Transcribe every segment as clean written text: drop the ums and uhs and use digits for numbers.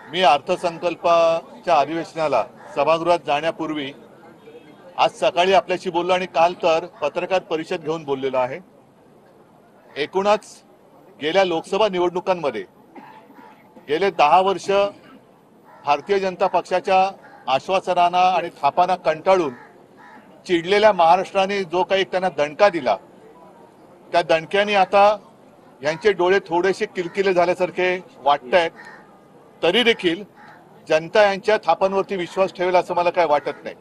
मी अर्थसंकल्पाच्या अधिवेशनाला सभागृहात जाण्यापूर्वी आज सकाळी आपल्याशी बोललो आणि काल तर पत्रकार परिषद घेऊन बोललेलो आहे। एकूणच गेल्या लोकसभा निवडणुकांमध्ये गेले 10 वर्ष भारतीय जनता पक्षाच्या आश्वासनांना आणि थापांना कंटाळून चिडलेल्या महाराष्ट्राने जो काही त्यांना दणका दिला, त्या दणक्याने आता यांचे डोळे थोडेसे किलकिले झाल्यासारखे वाटतंय। तरी देखील जनता यांच्या थापांवरती विश्वास ठेवेल असं मला काय वाटत नाही।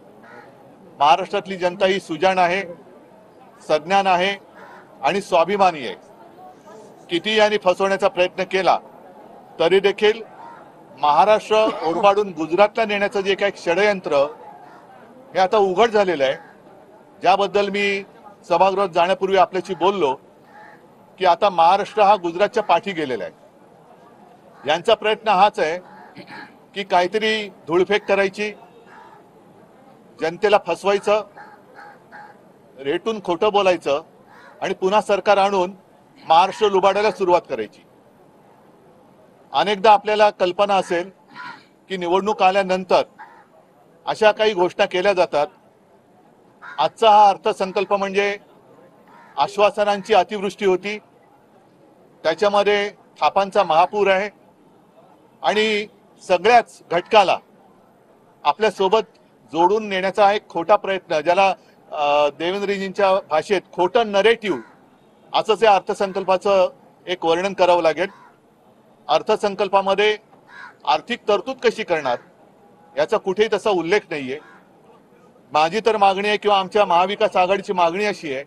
महाराष्ट्रातली जनता ही सुजाण आहे, सज्ञान आहे आणि स्वाभिमानी आहे। किती यांनी फसवण्याचा प्रयत्न केला तरी देखील महाराष्ट्र ओरबाडून गुजरातला नेण्याचं जे काही षडयंत्र हे आता उघड झालेलं आहे, ज्याबद्दल मी सभागृहात जाण्यापूर्वी आपल्याशी बोललो की आता महाराष्ट्र हा गुजरातच्या पाठी गेलेला आहे। यांचा प्रयत्न हाच आहे की काहीतरी धूळफेक करायची, जनतेला फसवायचं, रेटून खोटं बोलायचं आणि पुन्हा सरकार आणून महाराष्ट्र लुबाडायला सुरुवात करायची। अनेकदा आपल्याला कल्पना असेल की निवडणूक आल्यानंतर अशा काही घोषणा केल्या जातात। आजचा हा अर्थसंकल्प म्हणजे आश्वासनांची अतिवृष्टी होती, त्याच्यामध्ये थापांचा महापूर आहे आणि सगळ्याच घटकाला आपल्या सोबत जोडून नेण्याचा एक खोटा प्रयत्न, ज्याला देवेंद्रजींच्या भाषेत खोटं नरेटिव्ह असंच या अर्थसंकल्पाचं एक वर्णन करावं लागेल। अर्थसंकल्पामध्ये आर्थिक तरतूद कशी करणार याचा कुठेही तसा उल्लेख नाहीये। माझी तर मागणी आहे किंवा आमच्या महाविकास आघाडीची मागणी अशी आहे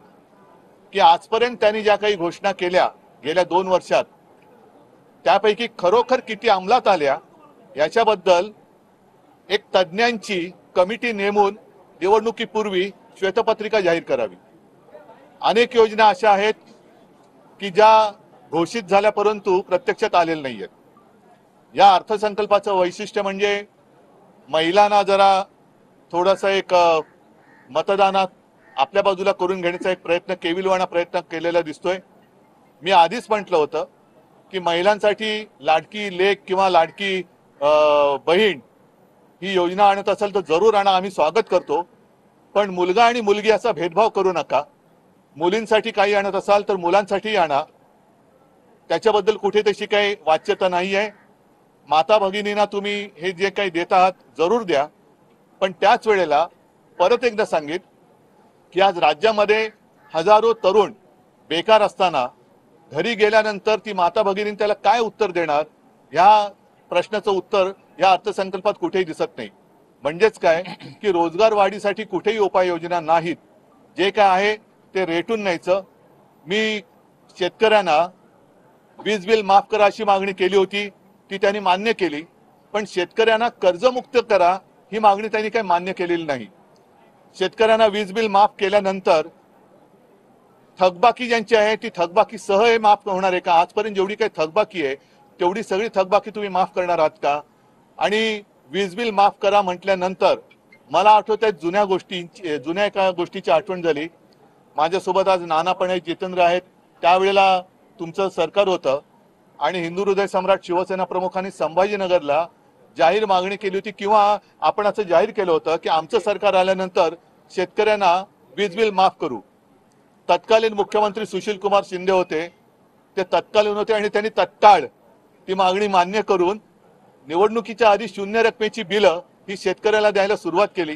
की आजपर्यंत त्यांनी ज्या काही घोषणा केल्या गेल्या 2 वर्षात, त्यापैकी खरोखर किती अंमलात आल्या याच्याबद्दल एक तज्ज्ञांची कमिटी नेमून निवडणुकीपूर्वी श्वेतपत्रिका जाहीर करावी। अनेक योजना अशा आहेत की ज्या घोषित झाल्या परंतु प्रत्यक्षात आलेल्या नाहीयेत। या अर्थसंकल्पाचं वैशिष्ट्य म्हणजे महिलांना जरा थोडासा एक मतदानात आपल्या बाजूला करून घेण्याचा एक प्रयत्न, केविलवाणा प्रयत्न केलेला दिसतोय। मी आधीच म्हटलं होतं की महिलांसाठी लाडकी लेक किंवा लाडकी बहीण ही योजना आणत असेल तर जरूर आणा, आम्ही स्वागत करतो, पण मुलगा आणि मुलगी असा भेदभाव करू नका। मुलींसाठी काही आणत असाल तर मुलांसाठी आणा, त्याच्याबद्दल कुठे तशी काही वाच्यता नाही आहे। माता भगिनींना तुम्ही हे जे काही देत आहात जरूर द्या, पण त्याच वेळेला परत एकदा सांगित की आज राज्यामध्ये हजारो तरुण बेकार असताना घरी गेल्यानंतर ती माता भगिनी त्याला काय उत्तर देणार, या प्रश्नाचं उत्तर या अर्थसंकल्पात कुठेही दिसत नाही। म्हणजेच काय की रोजगार वाढीसाठी कुठेही उपाययोजना नाहीत, जे काय आहे ते रेटून न्यायचं। मी शेतकऱ्यांना वीज बिल माफ करा अशी मागणी केली होती, ती त्यांनी मान्य केली, पण शेतकऱ्यांना कर्जमुक्त करा ही मागणी त्यांनी काही मान्य केलेली नाही। शेतकऱ्यांना वीज बिल माफ केल्यानंतर थकबाकी ज्यांची आहे ती थकबाकी सह हे माफ होणार आहे का? आजपर्यंत जेवढी काही थकबाकी आहे तेवढी सगळी थकबाकी तुम्ही माफ करणार आहात का? आणि वीज बिल माफ करा म्हटल्यानंतर मला आठवतंय जुन्या एका गोष्टीची आठवण झाली। माझ्यासोबत आज नाना पण आहेत, जितेंद्र आहेत, त्यावेळेला तुमचं सरकार होतं आणि हिंदू हृदय सम्राट शिवसेना प्रमुखांनी संभाजीनगरला जाहीर मागणी केली होती किंवा आपण असं जाहीर केलं होतं की आमचं सरकार आल्यानंतर शेतकऱ्यांना वीज बिल माफ करू। तत्कालीन मुख्यमंत्री सुशील कुमार शिंदे होते, ते तत्कालीन होते आणि त्यांनी तत्काळ ती मागणी मान्य करून निवडणुकीच्या आधी शून्य रकमेची बिलं ही शेतकऱ्याला द्यायला सुरुवात केली।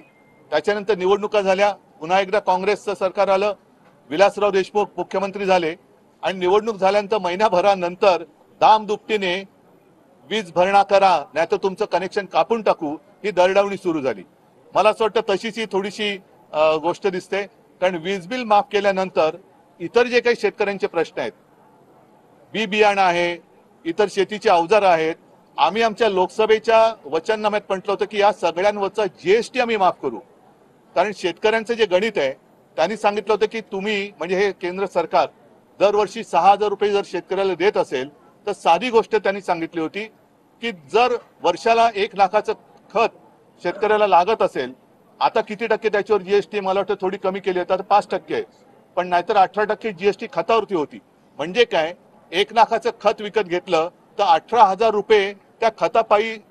त्याच्यानंतर निवडणुका झाल्या, पुन्हा एकदा काँग्रेसचं सरकार आलं, विलासराव देशमुख मुख्यमंत्री झाले आणि निवडणूक झाल्यानंतर महिनाभरानंतर दामदुपटीने वीज भरणा करा नाहीतर तुमचं कनेक्शन कापून टाकू ही दरडावणी सुरू झाली। मला असं वाटतं तशीच ही थोडीशी गोष्ट दिसते, कारण वीज बिल माफ केल्यानंतर इतर जे काही शेतकऱ्यांचे प्रश्न आहेत, बी बियाणं आहे, इतर शेतीचे अवजार आहेत, आम्ही आमच्या लोकसभेच्या वचननाम्यात म्हटलं होतं की या सगळ्यांवरचा जीएसटी आम्ही माफ करू। कारण शेतकऱ्यांचं जे गणित आहे त्यांनी सांगितलं होतं की तुम्ही म्हणजे हे केंद्र सरकार दरवर्षी 6,000 रुपये जर शेतकऱ्याला देत असेल तर साधी गोष्ट त्यांनी सांगितली होती की जर वर्षाला 1 लाखाचं खत शेतकऱ्याला लागत असेल, आता किती टक्के त्याच्यावर जीएसटी मला वाटतं थोडी कमी केली होती, आता 5% आहे, पण नाहीतर 18% जीएसटी खतावरती होती। म्हणजे काय, 1 लाखाचं खत विकत घेतलं तर 18,000 रुपये त्या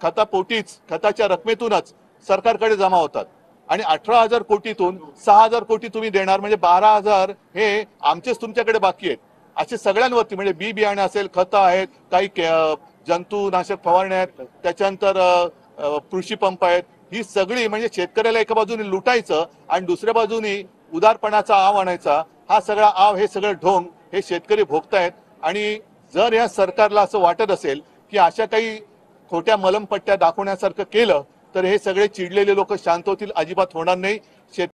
खतापोटीच खताच्या रकमेतूनच सरकारकडे जमा होतात आणि 18,000 कोटीतून 6,000 कोटी तुम्ही देणार म्हणजे 12,000 हे आमचेच तुमच्याकडे बाकी आहेत. असे सगळ्यांवरती म्हणजे बी बियाणे असेल, खतं आहेत, काही जंतुनाशक फवारण्या आहेत, त्याच्यानंतर कृषी पंप आहेत. ही सगळी म्हणजे शेतकऱ्याला एका बाजूने लुटायचं आणि दुसऱ्या बाजूने उदारपणाचा आव आणायचा. हा सगळा आव, हे सगळं ढोंग हे शेतकरी भोगतायत. आणि जर या सरकारला असं वाटत असेल की अशा काही खोट्या मलमपट्ट्या दाखवण्यासारखं केलं तर हे सगळे चिडलेले लोक शांत होतील, अजिबात होणार नाही.